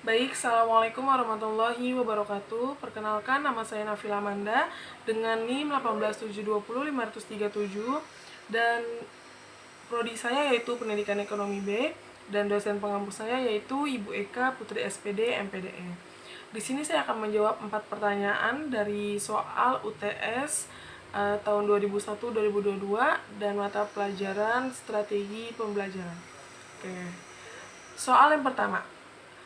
Baik, Assalamualaikum warahmatullahi wabarakatuh. Perkenalkan, nama saya Nafila Amanda dengan NIM 1820537 dan prodi saya yaitu Pendidikan Ekonomi B dan dosen pengampus saya yaitu Ibu Eka Putri SPD MPDE. Di sini saya akan menjawab 4 pertanyaan dari soal UTS tahun 2001-2022 dan mata pelajaran strategi pembelajaran. Oke. Soal yang pertama.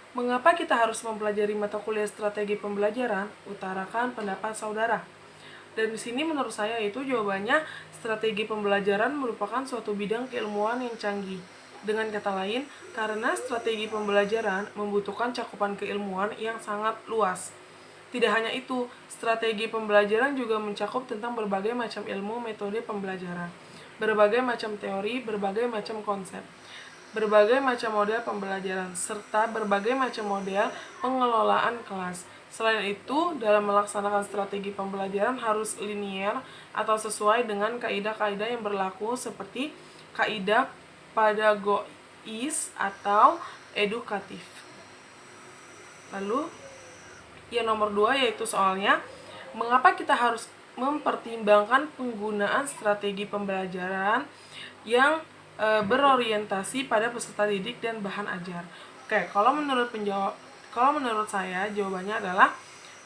Mengapa kita harus mempelajari mata kuliah strategi pembelajaran? Utarakan pendapat saudara. Dan di sini menurut saya itu jawabannya strategi pembelajaran merupakan suatu bidang keilmuan yang canggih. Dengan kata lain, karena strategi pembelajaran membutuhkan cakupan keilmuan yang sangat luas. Tidak hanya itu, strategi pembelajaran juga mencakup tentang berbagai macam ilmu metode pembelajaran, berbagai macam teori, berbagai macam konsep, berbagai macam model pembelajaran, serta berbagai macam model pengelolaan kelas. Selain itu, dalam melaksanakan strategi pembelajaran harus linier atau sesuai dengan kaidah-kaidah yang berlaku seperti kaidah pedagogis atau edukatif. Lalu, yang nomor 2 yaitu soalnya, mengapa kita harus mempertimbangkan penggunaan strategi pembelajaran yang berorientasi pada peserta didik dan bahan ajar. Oke, kalau menurut saya jawabannya adalah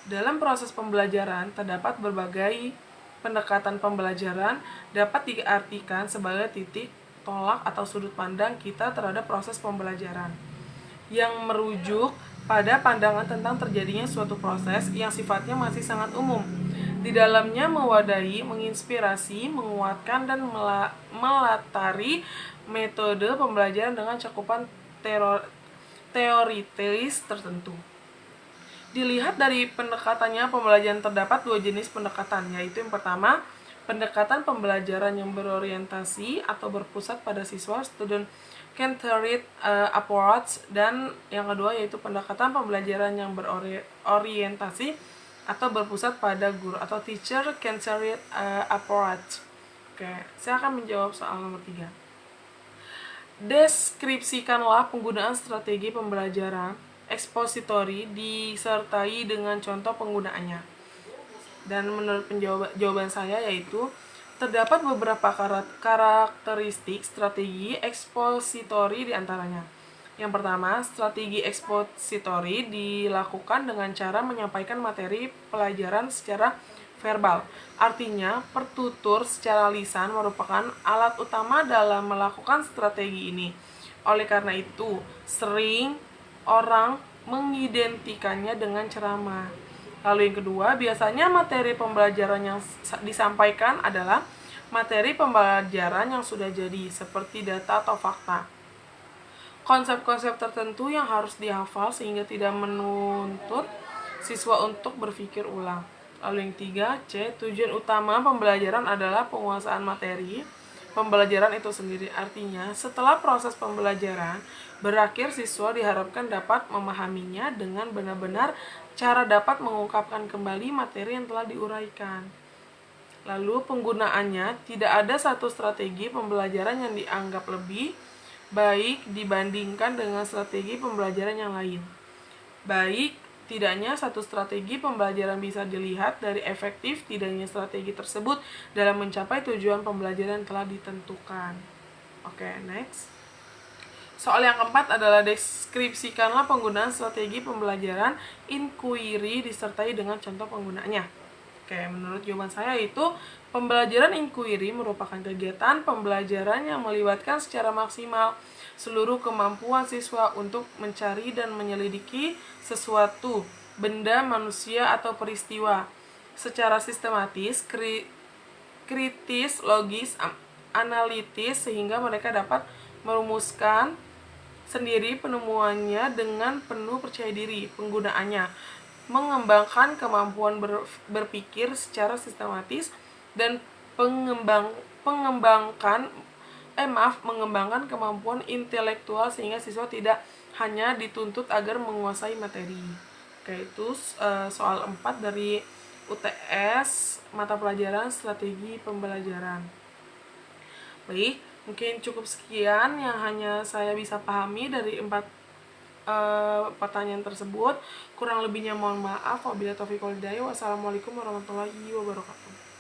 dalam proses pembelajaran terdapat berbagai pendekatan pembelajaran dapat diartikan sebagai titik tolak atau sudut pandang kita terhadap proses pembelajaran yang merujuk pada pandangan tentang terjadinya suatu proses yang sifatnya masih sangat umum. Di dalamnya mewadahi, menginspirasi, menguatkan, dan melatari metode pembelajaran dengan cakupan teoritis tertentu. Dilihat dari pendekatannya, pembelajaran terdapat 2 jenis pendekatan, yaitu yang pertama, pendekatan pembelajaran yang berorientasi atau berpusat pada siswa, student centered approach, dan yang kedua yaitu pendekatan pembelajaran yang berorientasi atau berpusat pada guru atau teacher centered approach. Oke, saya akan menjawab soal nomor 3. Deskripsikanlah penggunaan strategi pembelajaran ekspositori disertai dengan contoh penggunaannya. Dan menurut jawaban saya yaitu terdapat beberapa karakteristik strategi ekspositori diantaranya. Yang pertama, strategi ekspositori dilakukan dengan cara menyampaikan materi pelajaran secara verbal. Artinya, pertutur secara lisan merupakan alat utama dalam melakukan strategi ini. Oleh karena itu, sering orang mengidentikannya dengan ceramah. Lalu yang kedua, biasanya materi pembelajaran yang disampaikan adalah materi pembelajaran yang sudah jadi, seperti data atau fakta. Konsep-konsep tertentu yang harus dihafal sehingga tidak menuntut siswa untuk berpikir ulang. Lalu yang 3, C, tujuan utama pembelajaran adalah penguasaan materi pembelajaran itu sendiri. Artinya, setelah proses pembelajaran berakhir, siswa diharapkan dapat memahaminya dengan benar-benar cara dapat mengungkapkan kembali materi yang telah diuraikan. Lalu penggunaannya, tidak ada satu strategi pembelajaran yang dianggap lebih baik dibandingkan dengan strategi pembelajaran yang lain. Baik tidaknya satu strategi pembelajaran bisa dilihat dari efektif tidaknya strategi tersebut dalam mencapai tujuan pembelajaran yang telah ditentukan. Oke, next. Soal yang keempat adalah deskripsikanlah penggunaan strategi pembelajaran inquiry disertai dengan contoh penggunaannya. Oke, menurut jawaban saya itu pembelajaran inquiry merupakan kegiatan pembelajaran yang melibatkan secara maksimal seluruh kemampuan siswa untuk mencari dan menyelidiki sesuatu, benda, manusia, atau peristiwa secara sistematis, kritis, logis, analitis sehingga mereka dapat merumuskan sendiri penemuannya dengan penuh percaya diri. Penggunaannya mengembangkan kemampuan berpikir secara sistematis dan mengembangkan kemampuan intelektual sehingga siswa tidak hanya dituntut agar menguasai materi. Oke, itu soal 4 dari UTS mata pelajaran strategi pembelajaran. Baik, mungkin cukup sekian yang hanya saya bisa pahami dari 4 pertanyaan tersebut. Kurang lebihnya mohon maaf. Wabillahi taufiq wal hidayah. Wassalamualaikum warahmatullahi wabarakatuh.